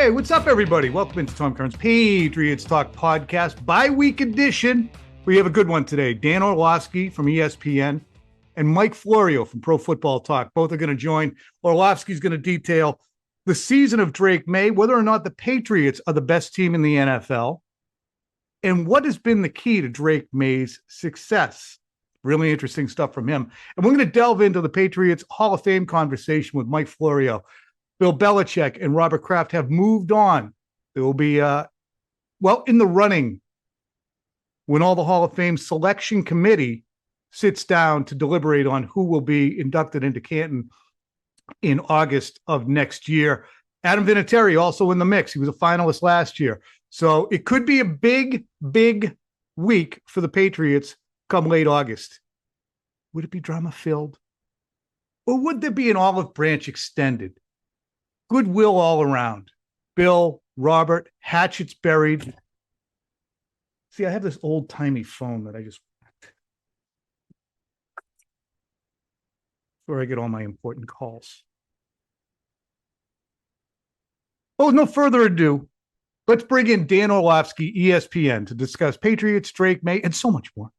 Hey, what's up, everybody? Welcome into Tom Curran's Patriots Talk podcast, bi-week edition. We have a good one today. Dan Orlovsky from ESPN and Mike Florio from Pro Football Talk. Both are going to join. Orlovsky's going to detail the season of Drake Maye, whether or not the Patriots are the best team in the NFL, and what has been the key to Drake Maye's success. Really interesting stuff from him. And we're going to delve into the Patriots Hall of Fame conversation with Mike Florio. Bill Belichick and Robert Kraft have moved on. There will be, in the running when all the Hall of Fame selection committee sits down to deliberate on who will be inducted into Canton in August of next year. Adam Vinatieri also in the mix. He was a finalist last year. So it could be a big, big week for the Patriots come late August. Would it be drama-filled? Or would there be an olive branch extended? Goodwill all around. Bill, Robert, hatchets buried. See, I have this old-timey phone that I just... where I get all my important calls. Oh, no further ado. Let's bring in Dan Orlovsky, ESPN, to discuss Patriots, Drake Maye, and so much more.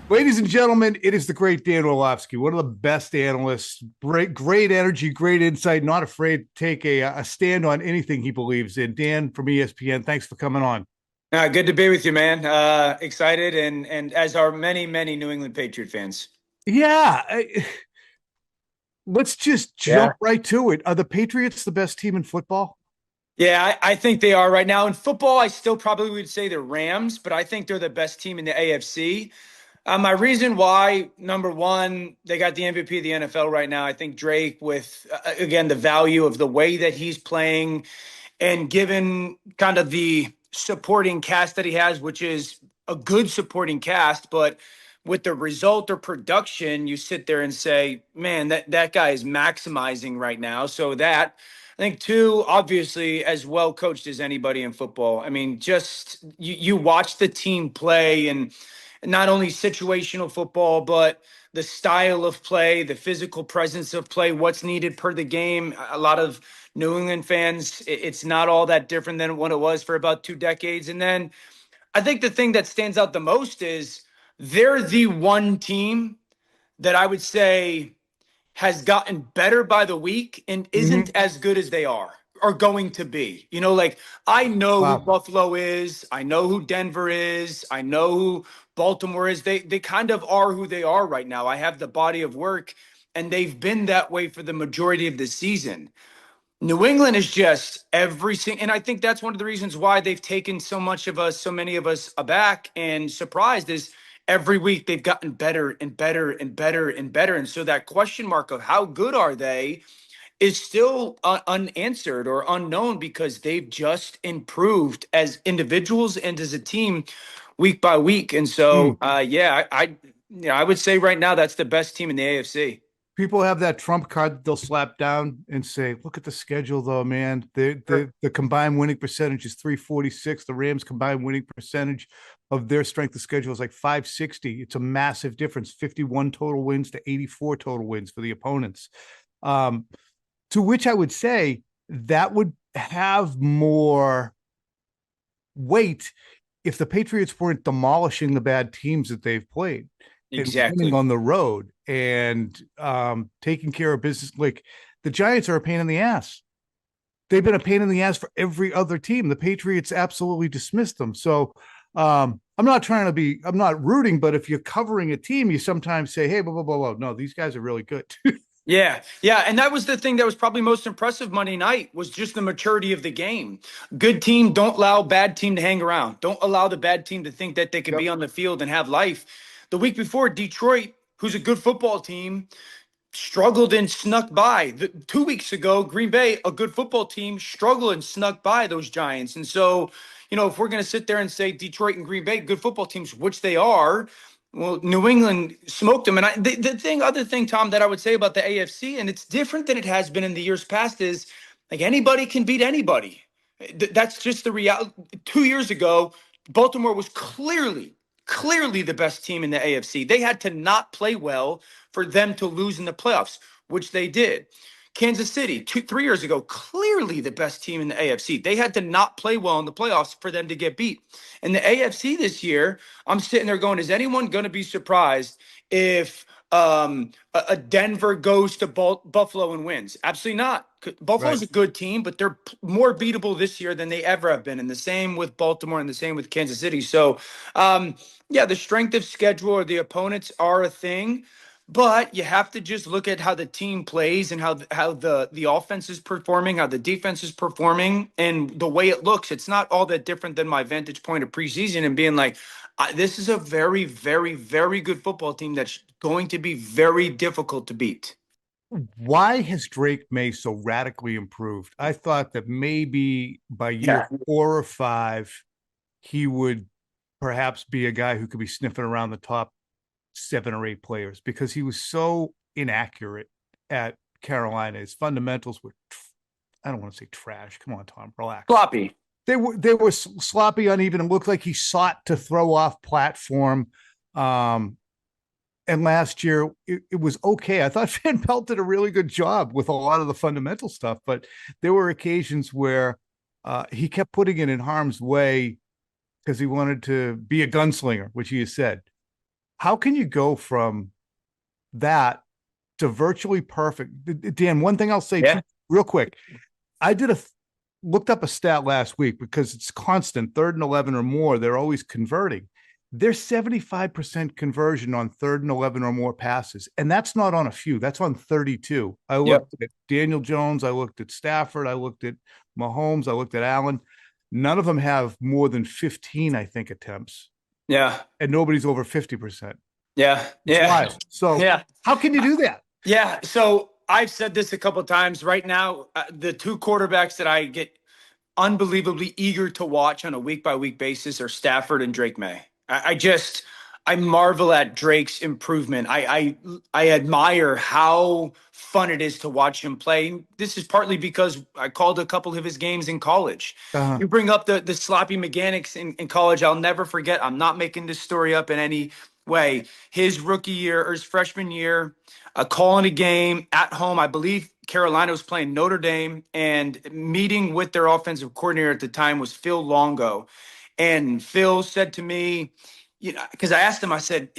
Ladies and gentlemen, it is the great Dan Orlovsky, one of the best analysts, great energy, great insight, not afraid to take a stand on anything he believes in. Dan from ESPN, thanks for coming on. Good to be with you, man. Excited, and as are many New England Patriot fans. Yeah. Let's just jump right to it. Are the Patriots the best team in football? Yeah, I think they are right now. In football, I still probably would say the Rams, but I think they're the best team in the AFC. My reason why, number one, they got the MVP of the NFL right now. I think Drake, with, again, the value of the way that he's playing and given kind of the supporting cast that he has, which is a good supporting cast, but with the result or production, you sit there and say, man, that guy is maximizing right now. So that, I think, two, obviously, as well coached as anybody in football. I mean, just you watch the team play, and not only situational football, but the style of play, the physical presence of play, what's needed per the game. A lot of New England fans, it's not all that different than what it was for about 2 decades. And then I think the thing that stands out the most is they're the one team that I would say has gotten better by the week and isn't as good as they are going to be. You know, like, I know who Buffalo is. I know who Denver is. I know who Baltimore is. They kind of are who they are right now. I have the body of work, and they've been that way for the majority of the season. New England is just everything. And I think that's one of the reasons why they've taken so many of us aback and surprised is every week they've gotten better and better and better and better. And so that question mark of how good are they is still unanswered or unknown, because they've just improved as individuals and as a team week by week. And so, I would say right now that's the best team in the AFC. People have that trump card that they'll slap down and say, look at the schedule, though, man. The combined winning percentage is 346. The Rams' combined winning percentage of their strength of schedule is like 560. It's a massive difference, 51 total wins to 84 total wins for the opponents. To which I would say that would have more weight if the Patriots weren't demolishing the bad teams that they've played. Exactly. Winning on the road and taking care of business. Like, the Giants are a pain in the ass. They've been a pain in the ass for every other team. The Patriots absolutely dismissed them. So I'm not rooting, but if you're covering a team, you sometimes say, hey, blah, blah, blah, blah. No, these guys are really good. Yeah. And that was the thing that was probably most impressive Monday night, was just the maturity of the game. Good team, don't allow bad team to hang around. Don't allow the bad team to think that they can be on the field and have life. The week before, Detroit, who's a good football team, struggled and snuck by. 2 weeks ago, Green Bay, a good football team, struggled and snuck by those Giants. And so, if we're going to sit there and say Detroit and Green Bay, good football teams, which they are, well, New England smoked them. And other thing, Tom, that I would say about the AFC, and it's different than it has been in the years past, is like anybody can beat anybody. That's just the reality. 2 years ago, Baltimore was clearly the best team in the AFC. They had to not play well for them to lose in the playoffs, which they did. Kansas City, 3 years ago, clearly the best team in the AFC. They had to not play well in the playoffs for them to get beat. In the AFC this year, I'm sitting there going, is anyone going to be surprised if a Denver goes to Buffalo and wins? Absolutely not. Buffalo's Right. a good team, but they're more beatable this year than they ever have been. And the same with Baltimore and the same with Kansas City. So, yeah, the strength of schedule or the opponents are a thing. But you have to just look at how the team plays and how the offense is performing, how the defense is performing, and the way it looks. It's not all that different than my vantage point of preseason and being like, this is a very, very, very good football team that's going to be very difficult to beat. Why has Drake Maye so radically improved? I thought that maybe by year Yeah. 4 or 5, he would perhaps be a guy who could be sniffing around the top 7 or 8 players because he was so inaccurate at Carolina. His fundamentals were, I don't want to say trash. Come on, Tom, relax. Sloppy. They were sloppy, uneven. It looked like he sought to throw off platform. And last year it was okay. I thought Van Pelt did a really good job with a lot of the fundamental stuff, but there were occasions where he kept putting it in harm's way because he wanted to be a gunslinger, which he has said. How can you go from that to virtually perfect? Dan, one thing I'll say Yeah. too, real quick. I looked up a stat last week because it's constant, 3rd and 11 or more. They're always converting. They're 75% conversion on 3rd and 11 or more passes. And that's not on a few, that's on 32. I looked at Daniel Jones. I looked at Stafford. I looked at Mahomes. I looked at Allen. None of them have more than 15, I think, attempts. Yeah. And nobody's over 50%. Yeah. It's Yeah. wild. So Yeah. how can you do that? Yeah. So I've said this a couple of times. Right now, the two quarterbacks that I get unbelievably eager to watch on a week by week basis are Stafford and Drake Maye. I marvel at Drake's improvement. I admire how fun it is to watch him play. This is partly because I called a couple of his games in college. Uh-huh. You bring up the sloppy mechanics in college. I'll never forget. I'm not making this story up in any way. His rookie year or his freshman year, calling a game at home. I believe Carolina was playing Notre Dame, and meeting with their offensive coordinator at the time was Phil Longo. And Phil said to me, because I asked him, I said,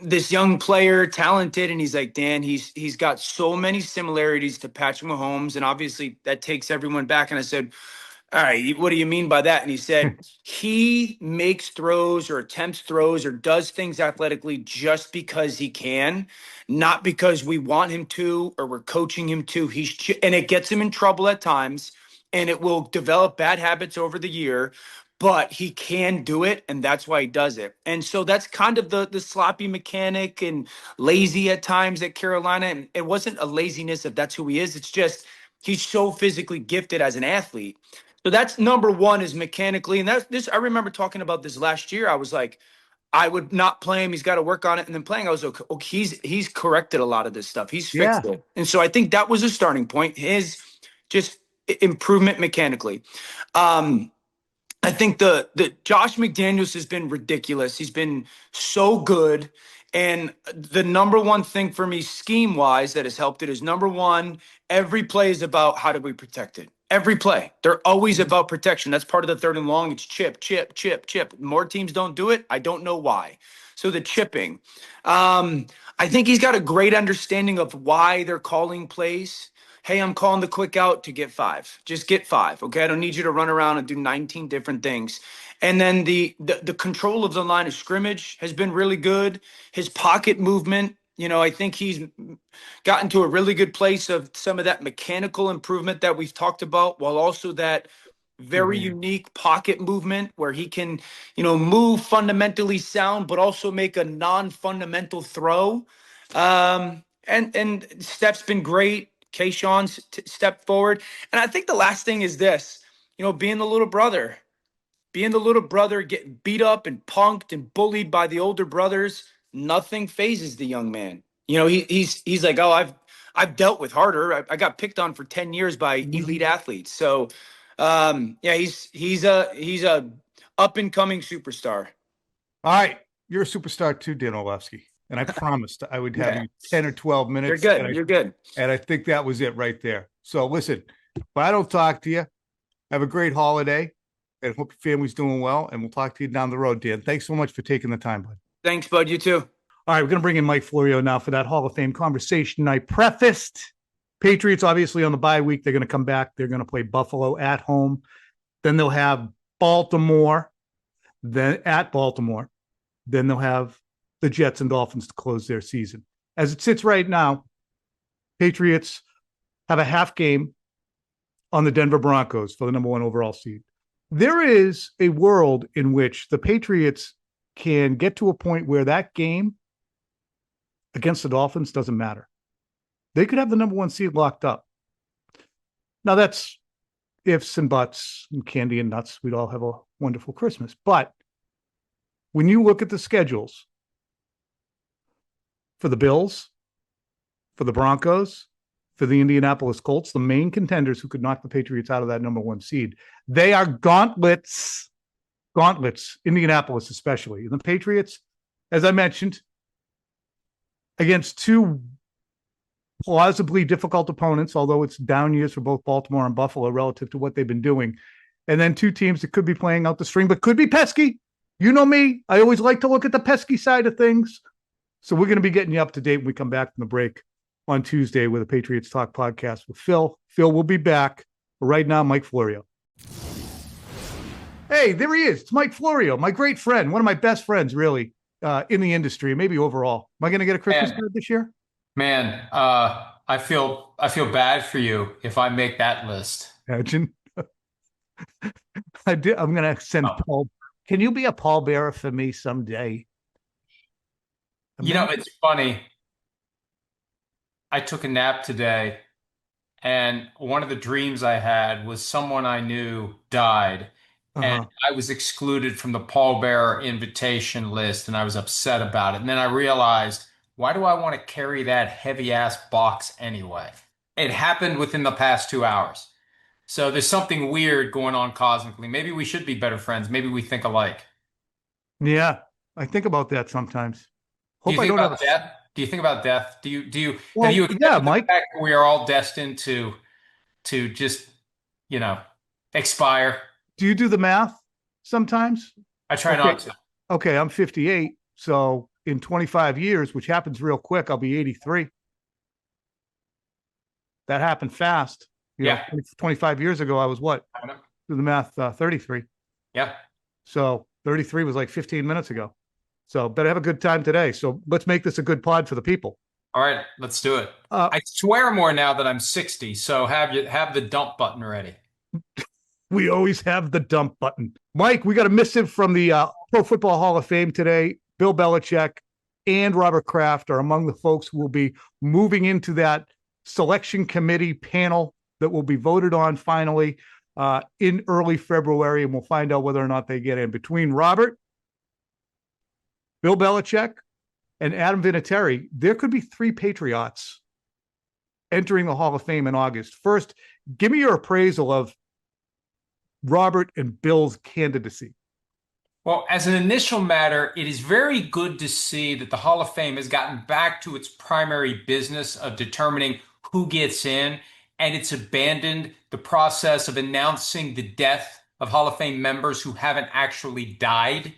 this young player, talented, and he's like, Dan, he's got so many similarities to Patrick Mahomes, and obviously that takes everyone back. And I said, all right, what do you mean by that? And he said, he makes throws or attempts throws or does things athletically just because he can, not because we want him to or we're coaching him to. And it gets him in trouble at times, and it will develop bad habits over the year, but he can do it, and that's why he does it. And so that's kind of the sloppy mechanic and lazy at times at Carolina. And it wasn't a laziness of that's who he is. It's just he's so physically gifted as an athlete. So that's number one is mechanically. And that's this. I remember talking about this last year. I was like, I would not play him. He's got to work on it. And then playing, I was okay. He's corrected a lot of this stuff. He's Yeah. fixed it. And so I think that was a starting point. His just improvement mechanically. I think the Josh McDaniels has been ridiculous. He's been so good. And the number one thing for me, scheme wise, that has helped it is number one, every play is about how do we protect it. Every play. They're always about protection. That's part of the 3rd and long. It's chip, chip, chip, chip. More teams don't do it. I don't know why. So the chipping. I think he's got a great understanding of why they're calling plays. Hey, I'm calling the quick out to get 5. Just get 5. Okay. I don't need you to run around and do 19 different things. And then the control of the line of scrimmage has been really good. His pocket movement, I think he's gotten to a really good place of some of that mechanical improvement that we've talked about, while also that very unique pocket movement where he can, move fundamentally sound, but also make a non-fundamental throw. And Steph's been great. Kayshawn's stepped forward. And I think the last thing is this, being the little brother, getting beat up and punked and bullied by the older brothers, nothing phases the young man. He's like, oh, I've dealt with harder. I got picked on for 10 years by elite athletes. So, yeah, he's a up and coming superstar. All right. You're a superstar too, Dan Orlovsky. and I promised I would have Yeah. you 10 or 12 You're minutes, good. You're good. and I think that was it right there. So listen, if I don't talk to you, have a great holiday, and hope your family's doing well, and we'll talk to you down the road, Dan. Thanks so much for taking the time, bud. Thanks, bud. You too. All right, we're going to bring in Mike Florio now for that Hall of Fame conversation. I prefaced Patriots, obviously, on the bye week. They're going to come back. They're going to play Buffalo at home. Then they'll have Baltimore, then at Baltimore. Then they'll have the Jets and Dolphins to close their season. As it sits right now, Patriots have a half game on the Denver Broncos for the number 1 overall seed. There is a world in which the Patriots can get to a point where that game against the Dolphins doesn't matter. They could have the number 1 seed locked up. Now that's ifs and buts and candy and nuts. We'd all have a wonderful Christmas. But when you look at the schedules for the Bills, for the Broncos, for the Indianapolis Colts, the main contenders who could knock the Patriots out of that number 1 seed, they are gauntlets, Indianapolis especially. And the Patriots, as I mentioned, against 2 plausibly difficult opponents, although it's down years for both Baltimore and Buffalo relative to what they've been doing. And then 2 teams that could be playing out the string, but could be pesky. You know me. I always like to look at the pesky side of things. So we're going to be getting you up to date when we come back from the break on Tuesday with a Patriots Talk podcast with Phil. Phil will be back. But right now, Mike Florio. Hey, there he is. It's Mike Florio, my great friend, one of my best friends, really, in the industry, maybe overall. Am I going to get a Christmas card this year? Man, I feel bad for you if I make that list. Imagine. I'm going to send Paul. Can you be a pallbearer for me someday? You know, it's funny. I took a nap today, and one of the dreams I had was someone I knew died, and I was excluded from the pallbearer invitation list, and I was upset about it. And then I realized, why do I want to carry that heavy-ass box anyway? It happened within the past 2 hours. So there's something weird going on cosmically. Maybe we should be better friends. Maybe we think alike. Yeah, I think about that sometimes. Do you think about death? Do you think about death? Have you accepted yeah, Mike, the fact that we are all destined to just, expire? Do you do the math sometimes? I try not to. Okay, I'm 58. So in 25 years, which happens real quick, I'll be 83. That happened fast. You know, 25 years ago, I was what? Do the math, 33. Yeah. So 33 was like 15 minutes ago. So better have a good time today. So let's make this a good pod for the people. All right, let's do it. I swear more now that I'm 60. So have the dump button ready. We always have the dump button. Mike, we got a missive from the Pro Football Hall of Fame today. Bill Belichick and Robert Kraft are among the folks who will be moving into that selection committee panel that will be voted on finally in early February, and we'll find out whether or not they get in. Between Robert, Bill Belichick, and Adam Vinatieri, there could be 3 Patriots entering the Hall of Fame in August. First, give me your appraisal of Robert and Bill's candidacy. Well, as an initial matter, it is very good to see that the Hall of Fame has gotten back to its primary business of determining who gets in, and it's abandoned the process of announcing the death of Hall of Fame members who haven't actually died.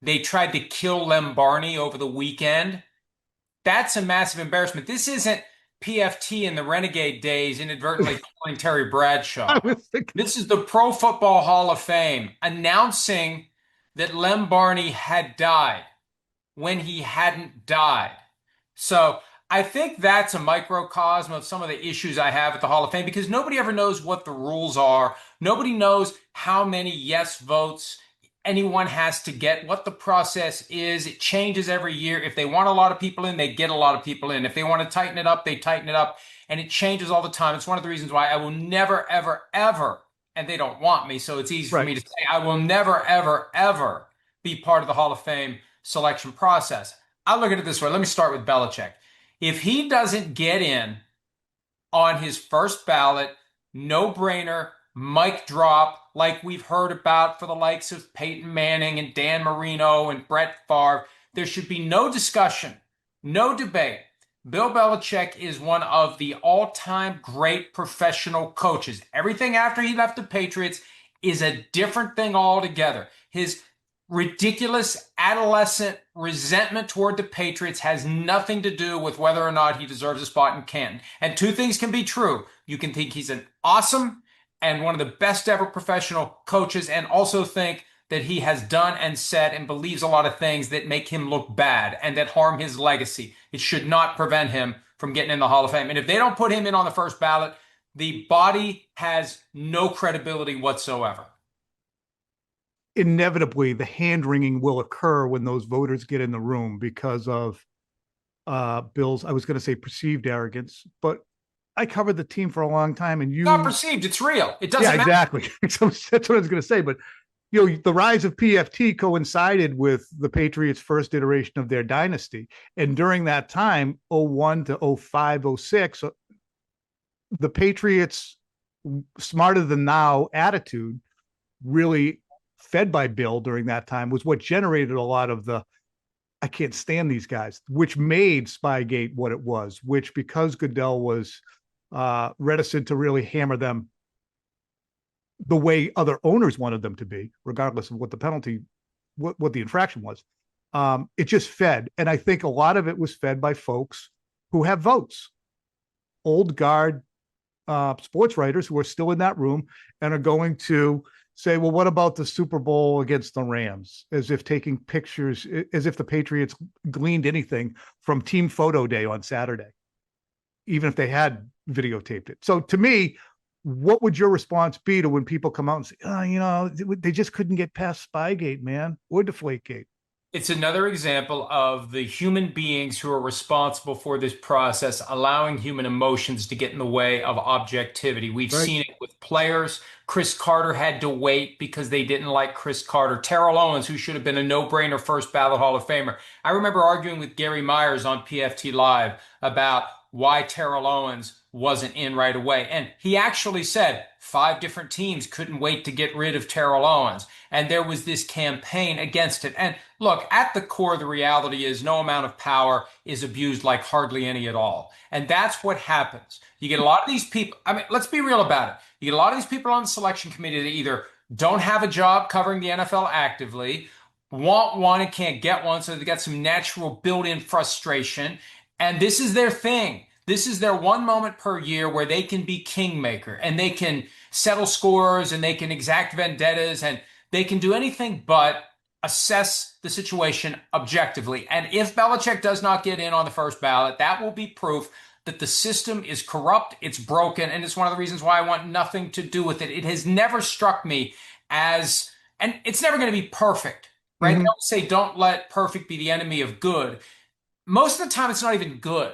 They tried to kill Lem Barney over the weekend. That's a massive embarrassment. This isn't PFT in the Renegade days inadvertently killing Terry Bradshaw. This is the Pro Football Hall of Fame announcing that Lem Barney had died when he hadn't died. So I think that's a microcosm of some of the issues I have at the Hall of Fame, because nobody ever knows what the rules are. Nobody knows how many yes votes anyone has to get, what the process is. It changes every year. If they want a lot of people in, they get a lot of people in. If they want to tighten it up, they tighten it up. And it changes all the time. It's one of the reasons why I will never, ever, ever, and they don't want me, so it's easy for me to say, I will never, ever, ever be part of the Hall of Fame selection process. I look at it this way. Let me start with Belichick. If he doesn't get in on his first ballot, no brainer, mic drop, like we've heard about for the likes of Peyton Manning and Dan Marino and Brett Favre, There should be no discussion, no debate. Bill Belichick is one of the all-time great professional coaches. Everything after he left the Patriots is a different thing altogether. His ridiculous adolescent resentment toward the Patriots has nothing to do with whether or not he deserves a spot in Canton. And two things can be true. You can think he's an awesome and one of the best ever professional coaches, and also think that he has done and said and believes a lot of things that make him look bad and that harm his legacy. It should not prevent him from getting in the Hall of Fame. And if they don't put him in on the first ballot, the body has no credibility whatsoever. Inevitably, the hand-wringing will occur when those voters get in the room because of Bill's, I was going to say perceived arrogance, but I covered the team for a long time, and It's not perceived, it's real. It doesn't matter. Exactly. So that's what I was going to say. But the rise of PFT coincided with the Patriots' first iteration of their dynasty, and during that time, 01 to 05, 06, the Patriots' smarter than now attitude, really fed by Bill during that time, was what generated a lot of the I can't stand these guys, which made Spygate what it was, which, because Goodell was reticent to really hammer them the way other owners wanted them to be, regardless of what the penalty, what the infraction was, it just fed. And I think a lot of it was fed by folks who have votes, old guard sports writers who are still in that room and are going to say, well, what about the Super Bowl against the Rams? As if taking pictures, as if the Patriots gleaned anything from team photo day on Saturday, even if they had videotaped it. So to me, what would your response be to when people come out and say, oh, they just couldn't get past Spygate, man, or Deflategate? It's another example of the human beings who are responsible for this process allowing human emotions to get in the way of objectivity. We've seen it with players. Chris Carter had to wait because they didn't like Chris Carter. Terrell Owens, who should have been a no-brainer first ballot Hall of Famer. I remember arguing with Gary Myers on PFT Live about why Terrell Owens wasn't in right away. And he actually said 5 different teams couldn't wait to get rid of Terrell Owens. And there was this campaign against it. And look, at the core, the reality is no amount of power is abused like hardly any at all. And that's what happens. You get a lot of these people. I mean, let's be real about it. You get a lot of these people on the selection committee that either don't have a job covering the NFL actively, want one and can't get one, so they got some natural built-in frustration. And this is their thing. This is their one moment per year where they can be kingmaker and they can settle scores and they can exact vendettas and they can do anything but assess the situation objectively. And if Belichick does not get in on the first ballot, that will be proof that the system is corrupt, it's broken, and it's one of the reasons why I want nothing to do with it. It has never struck me as, and it's never going to be perfect, right? Mm-hmm. They don't say don't let perfect be the enemy of good. Most of the time, it's not even good.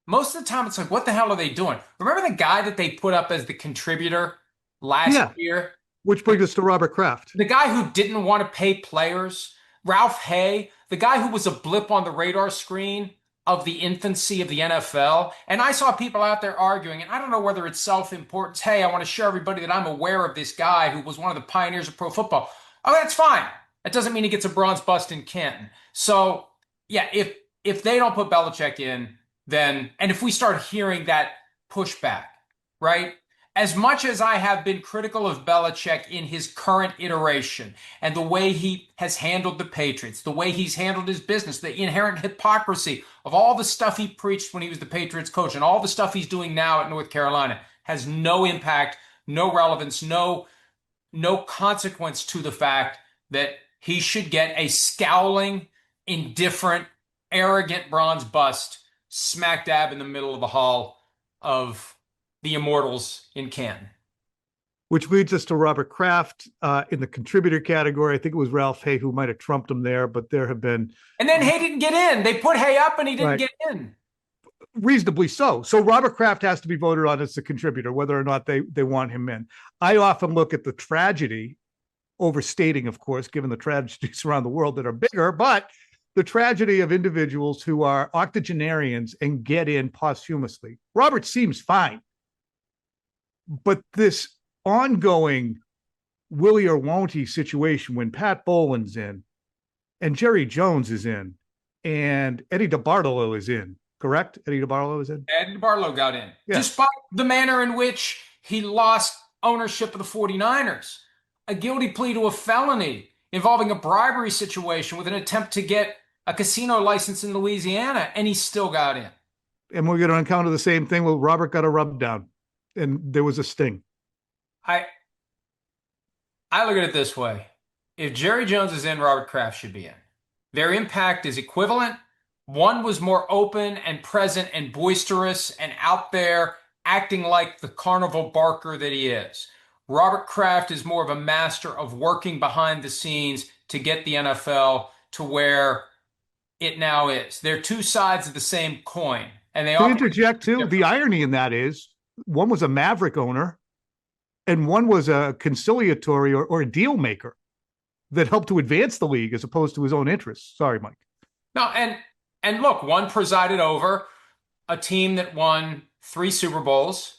Most of the time, it's like, what the hell are they doing? Remember the guy that they put up as the contributor last year? Which brings us to Robert Kraft. The guy who didn't want to pay players. Ralph Hay, the guy who was a blip on the radar screen of the infancy of the NFL. And I saw people out there arguing, and I don't know whether it's self-importance. Hey, I want to show everybody that I'm aware of this guy who was one of the pioneers of pro football. Oh, that's fine. That doesn't mean he gets a bronze bust in Canton. So, yeah, if they don't put Belichick in, then, and if we start hearing that pushback, right? As much as I have been critical of Belichick in his current iteration and the way he has handled the Patriots, the way he's handled his business, the inherent hypocrisy of all the stuff he preached when he was the Patriots coach and all the stuff he's doing now at North Carolina has no impact, no relevance, no consequence to the fact that he should get a scowling, indifferent, arrogant bronze bust smack dab in the middle of the hall of the immortals in Canton. Which leads us to Robert Kraft in the contributor category. I think it was Ralph Hay who might have trumped him there, but there have been... And then Hay didn't get in. They put Hay up and he didn't get in. Reasonably so. So Robert Kraft has to be voted on as a contributor, whether or not they want him in. I often look at the tragedy, overstating, of course, given the tragedies around the world that are bigger, but the tragedy of individuals who are octogenarians and get in posthumously. Robert seems fine. But this ongoing Willie or won't he situation when Pat Boland's in and Jerry Jones is in and Eddie DeBartolo is in, correct? Eddie DeBartolo is in? Ed Barlow got in, Yeah. despite the manner in which he lost ownership of the 49ers, a guilty plea to a felony involving a bribery situation with an attempt to get a casino license in Louisiana, and he still got in. And we're going to encounter the same thing. Well, Robert got a rub down, and there was a sting. I look at it this way. If Jerry Jones is in, Robert Kraft should be in. Their impact is equivalent. One was more open and present and boisterous and out there acting like the carnival barker that he is. Robert Kraft is more of a master of working behind the scenes to get the NFL to where it now is. They're two sides of the same coin. And they To interject too, the irony in that is one was a Maverick owner and one was a conciliatory or a deal maker that helped to advance the league as opposed to his own interests. Sorry, Mike. No, and look, one presided over a team that won 3 Super Bowls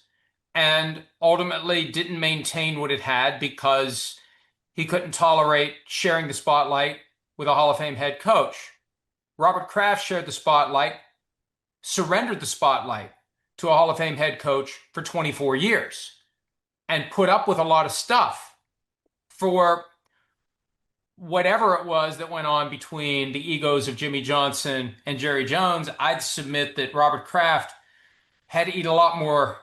and ultimately didn't maintain what it had because he couldn't tolerate sharing the spotlight with a Hall of Fame head coach. Robert Kraft shared the spotlight, surrendered the spotlight to a Hall of Fame head coach for 24 years and put up with a lot of stuff for whatever it was that went on between the egos of Jimmy Johnson and Jerry Jones. I'd submit that Robert Kraft had to eat a lot more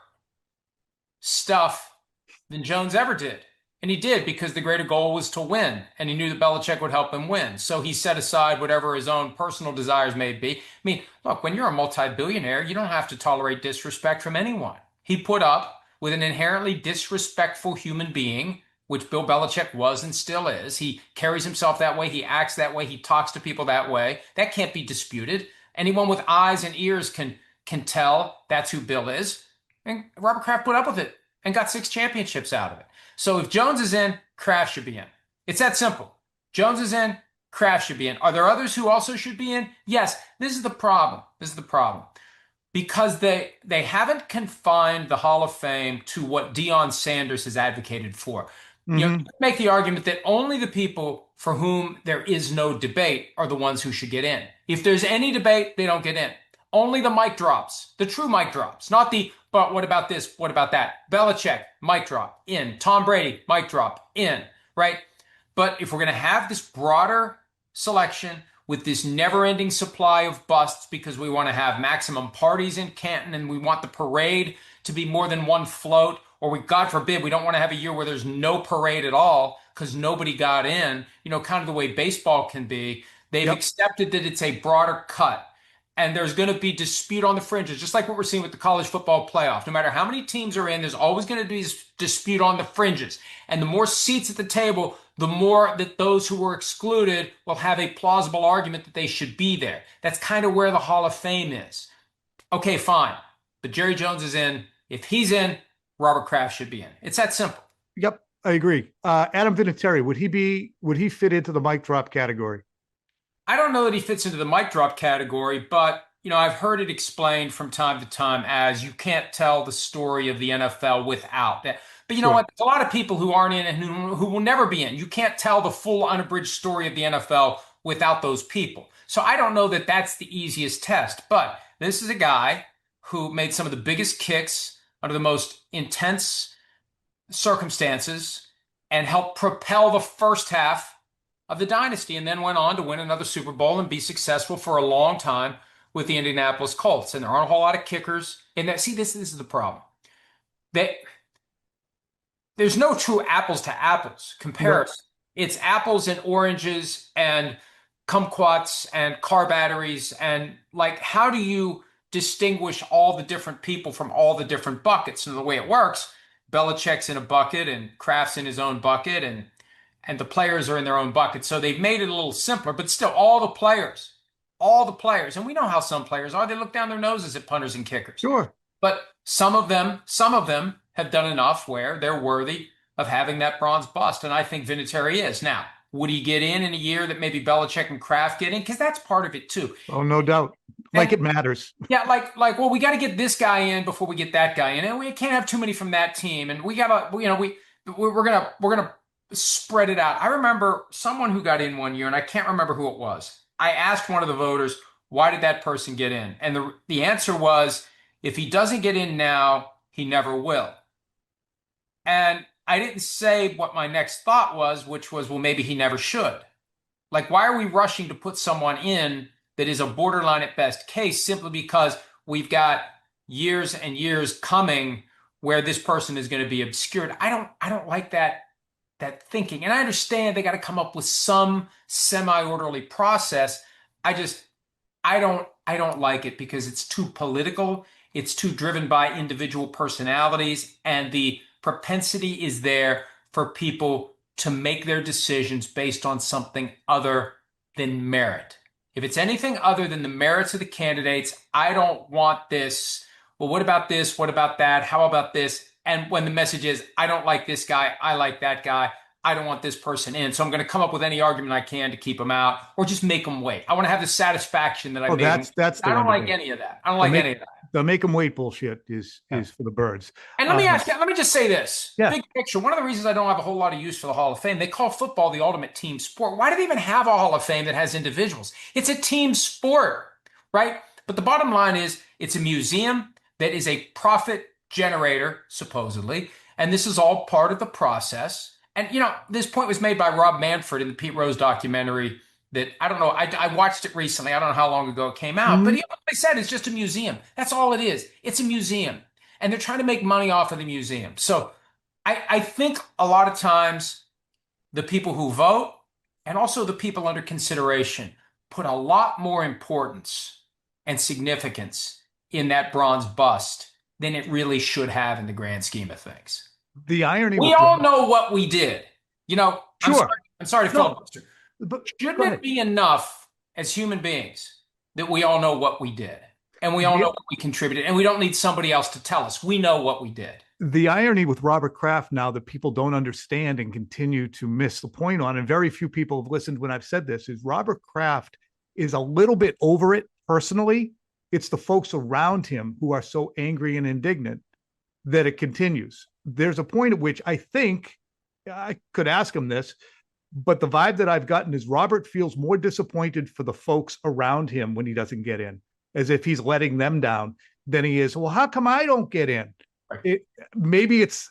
stuff than Jones ever did. And he did because the greater goal was to win. And he knew that Belichick would help him win. So he set aside whatever his own personal desires may be. I mean, look, when you're a multi-billionaire, you don't have to tolerate disrespect from anyone. He put up with an inherently disrespectful human being, which Bill Belichick was and still is. He carries himself that way. He acts that way. He talks to people that way. That can't be disputed. Anyone with eyes and ears can tell that's who Bill is. And Robert Kraft put up with it and got 6 championships out of it. So if Jones is in, Kraft should be in. It's that simple. Jones is in, Kraft should be in. Are there others who also should be in? Yes. This is the problem. Because they haven't confined the Hall of Fame to what Deion Sanders has advocated for. Mm-hmm. You make the argument that only the people for whom there is no debate are the ones who should get in. If there's any debate, they don't get in. Only the mic drops, the true mic drops, not the, but what about this? What about that? Belichick, mic drop, in. Tom Brady, mic drop, in, right? But if we're going to have this broader selection with this never-ending supply of busts because we want to have maximum parties in Canton and we want the parade to be more than one float, or we, God forbid, we don't want to have a year where there's no parade at all because nobody got in, kind of the way baseball can be. They've accepted that it's a broader cut. And there's going to be dispute on the fringes, just like what we're seeing with the college football playoff. No matter how many teams are in, there's always going to be dispute on the fringes. And the more seats at the table, the more that those who were excluded will have a plausible argument that they should be there. That's kind of where the Hall of Fame is. Okay, fine. But Jerry Jones is in. If he's in, Robert Kraft should be in. It's that simple. Yep, I agree. Adam Vinatieri, would he fit into the mic drop category? I don't know that he fits into the mic drop category, but I've heard it explained from time to time as you can't tell the story of the NFL without that. But you know what? There's a lot of people who aren't in and who will never be in. You can't tell the full unabridged story of the NFL without those people. So I don't know that that's the easiest test. But this is a guy who made some of the biggest kicks under the most intense circumstances and helped propel the first half of the dynasty, and then went on to win another Super Bowl and be successful for a long time with the Indianapolis Colts. And there aren't a whole lot of kickers in that. See, this is the problem. There's no true apples to apples comparison. Right. It's apples and oranges and kumquats and car batteries. And how do you distinguish all the different people from all the different buckets? And the way it works, Belichick's in a bucket and Kraft's in his own bucket and the players are in their own bucket. So they've made it a little simpler, but still all the players, and we know how some players are, they look down their noses at punters and kickers. Sure. But some of them have done enough where they're worthy of having that bronze bust. And I think Vinatieri is. Now, would he get in a year that maybe Belichick and Kraft get in? Because that's part of it too. Oh, no doubt. It matters. Yeah, well, we got to get this guy in before we get that guy in. And we can't have too many from that team. And we got to, we're gonna spread it out. I remember someone who got in one year, and I can't remember who it was. I asked one of the voters, Why did that person get in? And the answer was, if he doesn't get in now, he never will. And I didn't say what my next thought was, which was, well, maybe he never should. Like, why are we rushing to put someone in that is a borderline at best case simply because we've got years and years coming where this person is going to be obscured? I don't like that thinking. And I understand they got to come up with some semi-orderly process. I don't like it because it's too political. It's too driven by individual personalities, and the propensity is there for people to make their decisions based on something other than merit. If it's anything other than the merits of the candidates, I don't want this. Well, what about this? What about that? How about this? And when the message is, I don't like this guy, I like that guy, I don't want this person in, so I'm going to come up with any argument I can to keep them out, or just make them wait. I want to have the satisfaction that I made them. That's the I don't one like any of that. I don't like any of that. The make them wait bullshit is for the birds. And let me just say this. Yeah. Big picture. One of the reasons I don't have a whole lot of use for the Hall of Fame, they call football the ultimate team sport. Why do they even have a Hall of Fame that has individuals? It's a team sport, right? But the bottom line is, it's a museum that is a profit generator, supposedly, and this is all part of the process. And, this point was made by Rob Manfred in the Pete Rose documentary that, I don't know, I watched it recently. I don't know how long ago it came out, but they said it's just a museum. That's all it is. It's a museum. And they're trying to make money off of the museum. So I think a lot of times the people who vote and also the people under consideration put a lot more importance and significance in that bronze bust than it really should have in the grand scheme of things. The irony. We all know what we did. Sure. I'm sorry to filibuster. But shouldn't it be enough as human beings that we all know what we did and we all know what we contributed, and we don't need somebody else to tell us? We know what we did. The irony with Robert Kraft now that people don't understand and continue to miss the point on, and very few people have listened when I've said this, is Robert Kraft is a little bit over it personally. It's the folks around him who are so angry and indignant that it continues. There's a point at which I think, I could ask him this, but the vibe that I've gotten is Robert feels more disappointed for the folks around him when he doesn't get in, as if he's letting them down, than he is, well, how come I don't get in? Maybe it's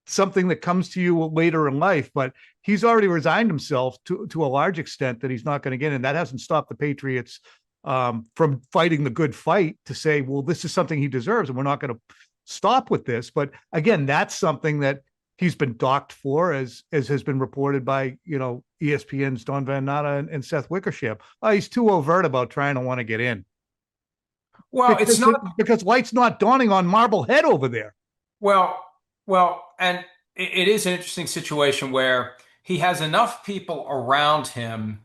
something that comes to you later in life, but he's already resigned himself to a large extent that he's not going to get in. That hasn't stopped the Patriots from fighting the good fight to say, well, this is something he deserves, and we're not going to stop with this. But again, that's something that he's been docked for, as has been reported by ESPN's Don Van Natta and Seth Wickersham. He's too overt about trying to want to get in. Well, it's not because light's not dawning on Marblehead over there. Well, and it is an interesting situation where he has enough people around him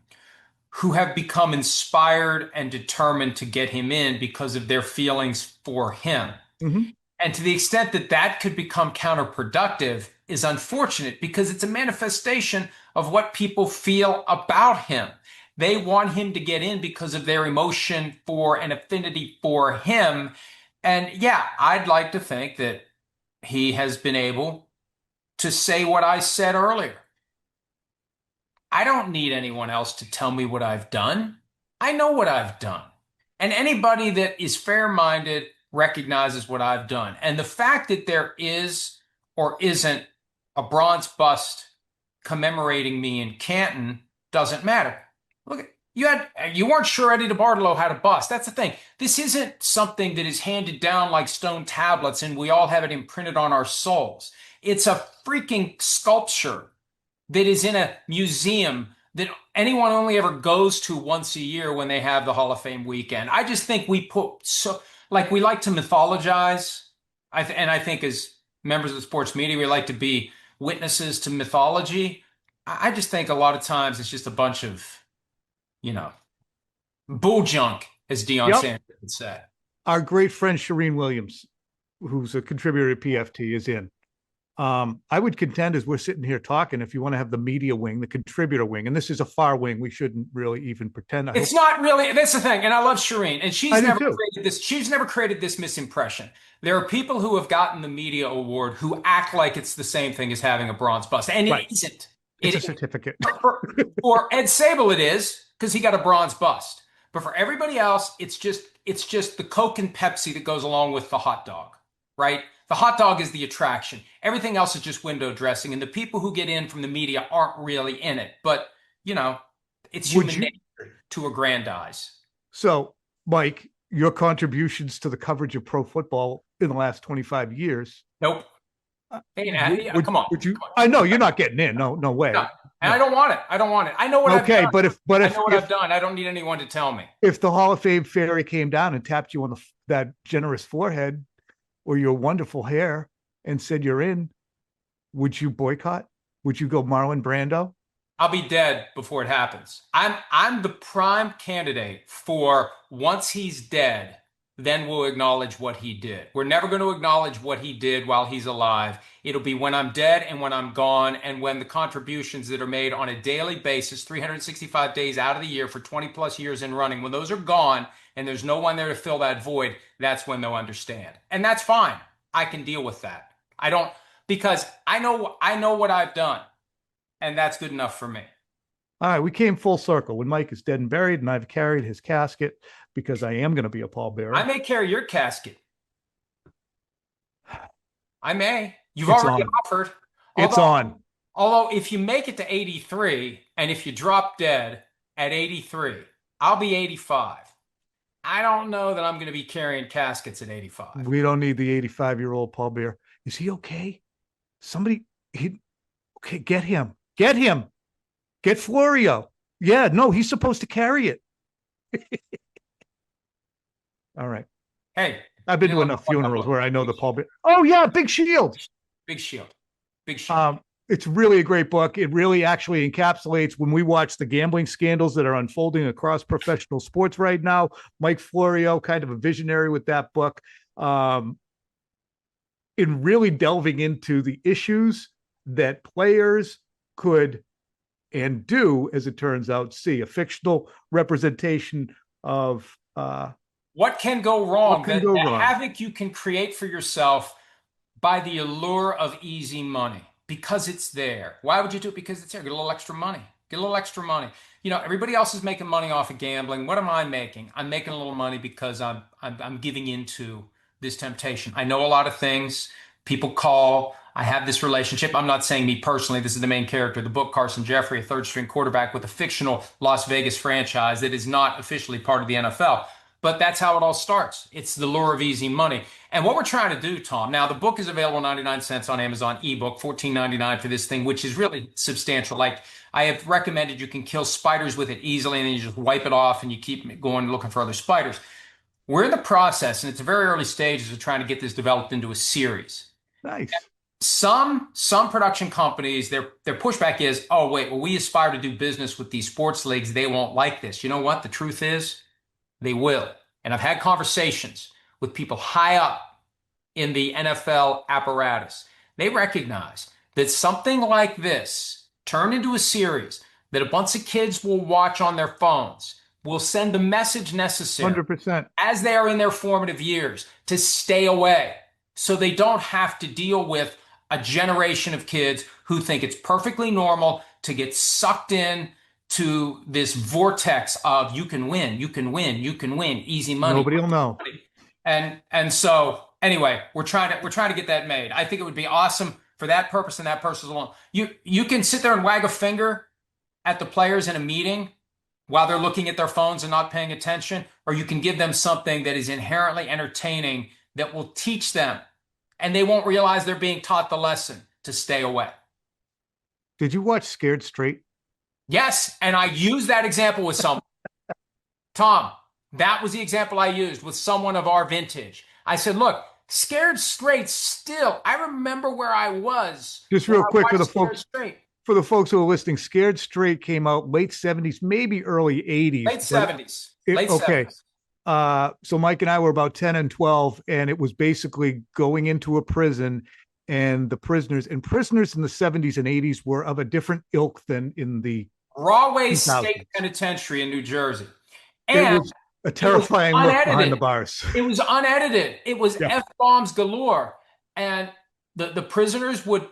who have become inspired and determined to get him in because of their feelings for him. Mm-hmm. And to the extent that that could become counterproductive is unfortunate, because it's a manifestation of what people feel about him. They want him to get in because of their emotion for and affinity for him. And yeah, I'd like to think that he has been able to say what I said earlier. I don't need anyone else to tell me what I've done. I know what I've done. And anybody that is fair-minded recognizes what I've done. And the fact that there is or isn't a bronze bust commemorating me in Canton doesn't matter. Look, you weren't sure Eddie DeBartolo had a bust. That's the thing. This isn't something that is handed down like stone tablets and we all have it imprinted on our souls. It's a freaking sculpture that is in a museum that anyone only ever goes to once a year when they have the Hall of Fame weekend. I just think we we like to mythologize. And I think as members of the sports media, we like to be witnesses to mythology. I just think a lot of times it's just a bunch of, bull junk, as Deion Sanders would say. Our great friend Shireen Williams, who's a contributor to PFT, is in. I would contend, as we're sitting here talking, if you want to have the media wing, the contributor wing, and this is a far wing, we shouldn't really even pretend. It's not really. That's the thing, and I love Shireen, and she's never created this. She's never created this misimpression. There are people who have gotten the media award who act like it's the same thing as having a bronze bust, and it isn't. It's a certificate. For Ed Sable, it is, because he got a bronze bust. But for everybody else, it's just the Coke and Pepsi that goes along with the hot dog, right? The hot dog is the attraction. Everything else is just window dressing, and the people who get in from the media aren't really in it. But it's human nature to aggrandize. So, Mike, your contributions to the coverage of pro football in the last 25 years. Nope. Hey, come on. Would you? I know you're not getting in. No way. No. And I don't want it. I don't want it. I know what I've done. But if I know what I've done. I don't need anyone to tell me. If the Hall of Fame fairy came down and tapped you on that generous forehead or your wonderful hair and said you're in, would you boycott? Would you go Marlon Brando? I'll be dead before it happens. I'm the prime candidate for once he's dead, then we'll acknowledge what he did. We're never going to acknowledge what he did while he's alive. It'll be when I'm dead and when I'm gone and when the contributions that are made on a daily basis, 365 days out of the year for 20 plus years in running, when those are gone and there's no one there to fill that void, that's when they'll understand. And that's fine. I can deal with that. Because I know what I've done. And that's good enough for me. All right, we came full circle when Mike is dead and buried, and I've carried his casket because I am going to be a pallbearer. I may carry your casket. I may. You've It's already on. offered. It's on. Although if you make it to 83 and if you drop dead at 83, I'll be 85. I don't know that I'm going to be carrying caskets at 85. We don't need the 85-year-old pallbearer. Is he okay? Okay, get him. Get him. Get Florio. Yeah, no, he's supposed to carry it. All right. Hey. I've been to enough funerals where I know the pallbearer. Oh, yeah, Big Shield. Big Shield. Big Shield. It's really a great book. It really actually encapsulates when we watch the gambling scandals that are unfolding across professional sports right now. Mike Florio, kind of a visionary with that book, in really delving into the issues that players could and do, as it turns out, see a fictional representation of what can go wrong, the havoc you can create for yourself by the allure of easy money, because it's there. Why would you do it? Because it's there. Get a little extra money. Get a little extra money. Everybody else is making money off of gambling. What am I making? I'm making a little money because I'm giving into this temptation. I know a lot of things. People call. I have this relationship. I'm not saying me personally. This is the main character of the book, Carson Jeffrey, a third-string quarterback with a fictional Las Vegas franchise that is not officially part of the NFL. But that's how it all starts. It's the lure of easy money. And what we're trying to do, Tom, now the book is available 99 cents on Amazon ebook, $14.99 for this thing, which is really substantial. Like I have recommended, you can kill spiders with it easily, and then you just wipe it off and you keep going looking for other spiders. We're in the process, and it's a very early stages of trying to get this developed into a series. Nice. Some production companies, their pushback is, oh, wait, well, we aspire to do business with these sports leagues. They won't like this. You know what? The truth is, they will. And I've had conversations with people high up in the NFL apparatus. They recognize that something like this turned into a series that a bunch of kids will watch on their phones will send the message necessary 100%. as they are in their formative years to stay away, so they don't have to deal with a generation of kids who think it's perfectly normal to get sucked in to this vortex of you can win, easy money. Nobody will know. And so anyway, we're trying to get that made. I think it would be awesome for that purpose and that purpose alone. You can sit there and wag a finger at the players in a meeting while they're looking at their phones and not paying attention, or you can give them something that is inherently entertaining that will teach them, and they won't realize they're being taught the lesson to stay away. Did you watch Scared Straight? Yes, and I used that example with someone. Tom, that was the example I used with someone of our vintage. I said, look, Scared Straight still, I remember where I was. Just real quick for the folks. Straight. For the folks who are listening, Scared Straight came out late 70s, maybe early 80s. Late 70s. Okay. 70s. So Mike and I were about 10 and 12, and it was basically going into a prison, and the prisoners in the 70s and 80s were of a different ilk than in the Rahway State Penitentiary in New Jersey. And it was a terrifying look behind the bars. It was unedited. It was F-bombs galore. And the prisoners would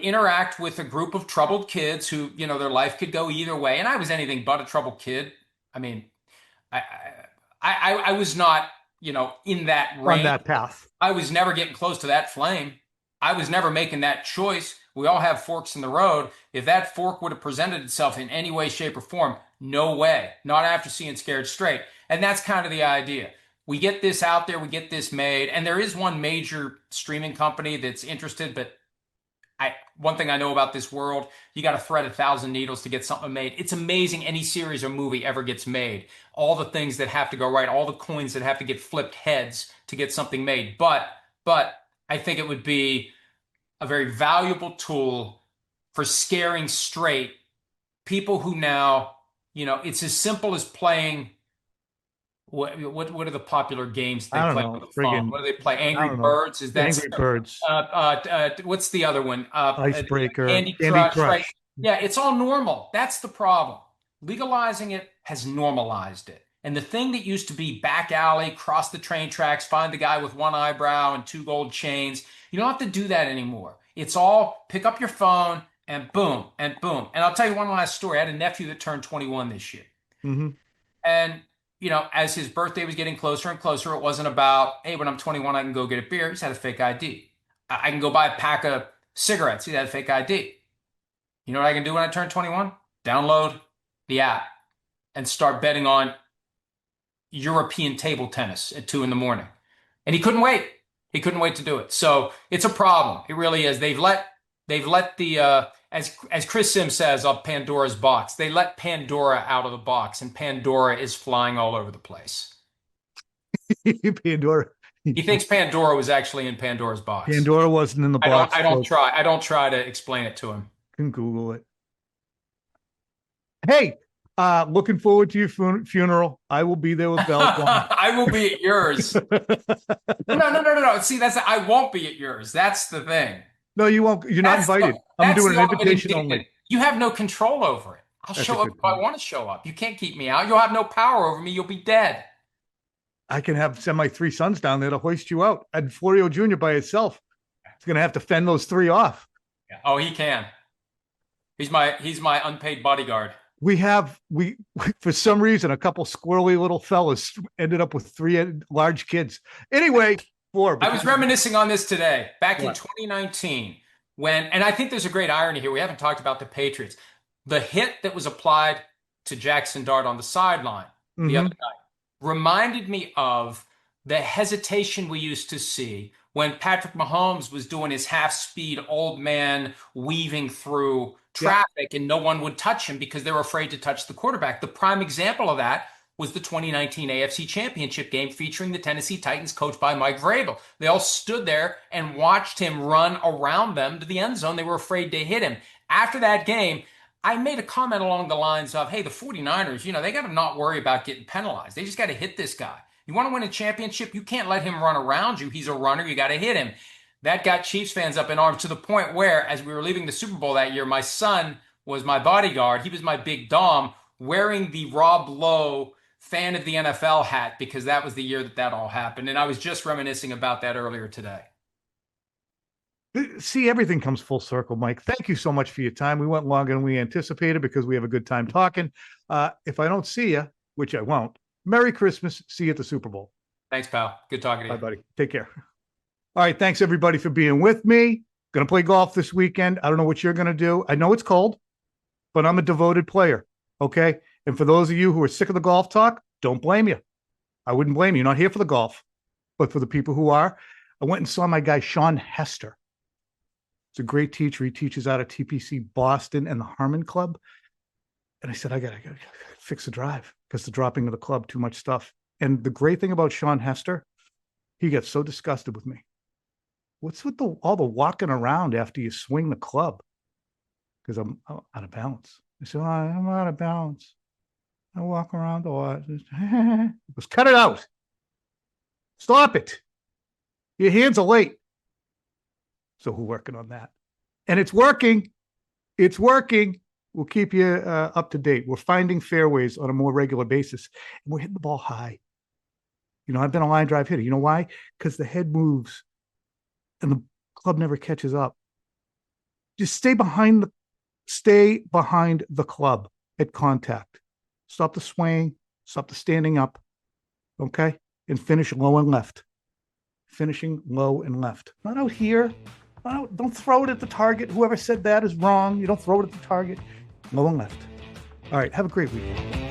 interact with a group of troubled kids who, their life could go either way. And I was anything but a troubled kid. I mean, I was not, in that On range. that path. I was never getting close to that flame. I was never making that choice. We all have forks in the road. If that fork would have presented itself in any way, shape, or form, no way. Not after seeing Scared Straight. And that's kind of the idea. We get this out there, we get this made, and there is one major streaming company that's interested, but one thing I know about this world, you got to thread 1,000 needles to get something made. It's amazing any series or movie ever gets made. All the things that have to go right, all the coins that have to get flipped heads to get something made. But I think it would be a very valuable tool for scaring straight people who now, it's as simple as playing. What are the popular games they I don't play know. on the phone? Friggin', What do they play? I Angry don't know. Birds? Is that Angry Birds, what's the other one? Icebreaker, Candy Candy Crush, right? Crush. Yeah, it's all normal. That's the problem. Legalizing it has normalized it. And the thing that used to be back alley, cross the train tracks, find the guy with one eyebrow and 2 gold chains, you don't have to do that anymore. It's all pick up your phone and boom, and boom. And I'll tell you one last story. I had a nephew that turned 21 this year. Mm-hmm. And, as his birthday was getting closer and closer, it wasn't about, hey, when I'm 21, I can go get a beer. He's had a fake ID. I can go buy a pack of cigarettes. He's had a fake ID. You know what I can do when I turn 21? Download the app and start betting on European table tennis at 2 a.m. And he couldn't wait. He couldn't wait to do it. So it's a problem. It really is. They've let the as Chris Sims says of Pandora's box, they let Pandora out of the box, and Pandora is flying all over the place. Pandora. He thinks Pandora was actually in Pandora's box. Pandora wasn't in the box. I don't try to explain it to him. You can Google it. Hey, looking forward to your funeral. I will be there with bells on. I will be at yours. No. See, I won't be at yours. That's the thing. No, you won't. You're not invited. I'm doing an invitation only. You have no control over it. I'll show up if I want to show up. You can't keep me out. You'll have no power over me. You'll be dead. I can send my 3 sons down there to hoist you out. And Florio Jr. by himself. He's going to have to fend those 3 off. Yeah. Oh, he can. He's my unpaid bodyguard. We for some reason, a couple squirrely little fellas ended up with 3 large kids. Anyway, 4. I was reminiscing on this today, back in 2019, and I think there's a great irony here. We haven't talked about the Patriots. The hit that was applied to Jackson Dart on the sideline the other night reminded me of the hesitation we used to see when Patrick Mahomes was doing his half-speed old man weaving through traffic and no one would touch him because they were afraid to touch the quarterback. The prime example of that was the 2019 AFC Championship game featuring the Tennessee Titans coached by Mike Vrabel. They all stood there and watched him run around them to the end zone. They were afraid to hit him. After that game, I made a comment along the lines of, hey, the 49ers, they got to not worry about getting penalized. They just got to hit this guy. You want to win a championship? You can't let him run around you. He's a runner. You got to hit him. That got Chiefs fans up in arms to the point where, as we were leaving the Super Bowl that year, my son was my bodyguard. He was my big dom, wearing the Rob Lowe fan of the NFL hat because that was the year that all happened. And I was just reminiscing about that earlier today. See, everything comes full circle, Mike. Thank you so much for your time. We went longer than we anticipated because we have a good time talking. If I don't see you, which I won't, Merry Christmas. See you at the Super Bowl. Thanks, pal. Good talking to you. Bye, buddy. Take care. All right. Thanks, everybody, for being with me. Going to play golf this weekend. I don't know what you're going to do. I know it's cold, but I'm a devoted player. Okay. And for those of you who are sick of the golf talk, don't blame you. I wouldn't blame you. You're not here for the golf, but for the people who are. I went and saw my guy, Sean Hester. He's a great teacher. He teaches out of TPC Boston and the Harmon Club. And I said, I gotta fix the drive because the dropping of the club, too much stuff. And the great thing about Sean Hester, he gets so disgusted with me. What's with all the walking around after you swing the club? Because I'm out of balance. I said, I'm out of balance. I walk around a lot. He goes, cut it out. Stop it. Your hands are late. So we're working on that. And it's working. It's working. We'll keep you up to date. We're finding fairways on a more regular basis. And we're hitting the ball high. I've been a line drive hitter. You know why? Because the head moves and the club never catches up. Just stay behind the club at contact. Stop the swaying. Stop the standing up. Okay? And finish low and left. Finishing low and left. Not out here. Don't throw it at the target. Whoever said that is wrong. You don't throw it at the target. Low and left. All right. Have a great week.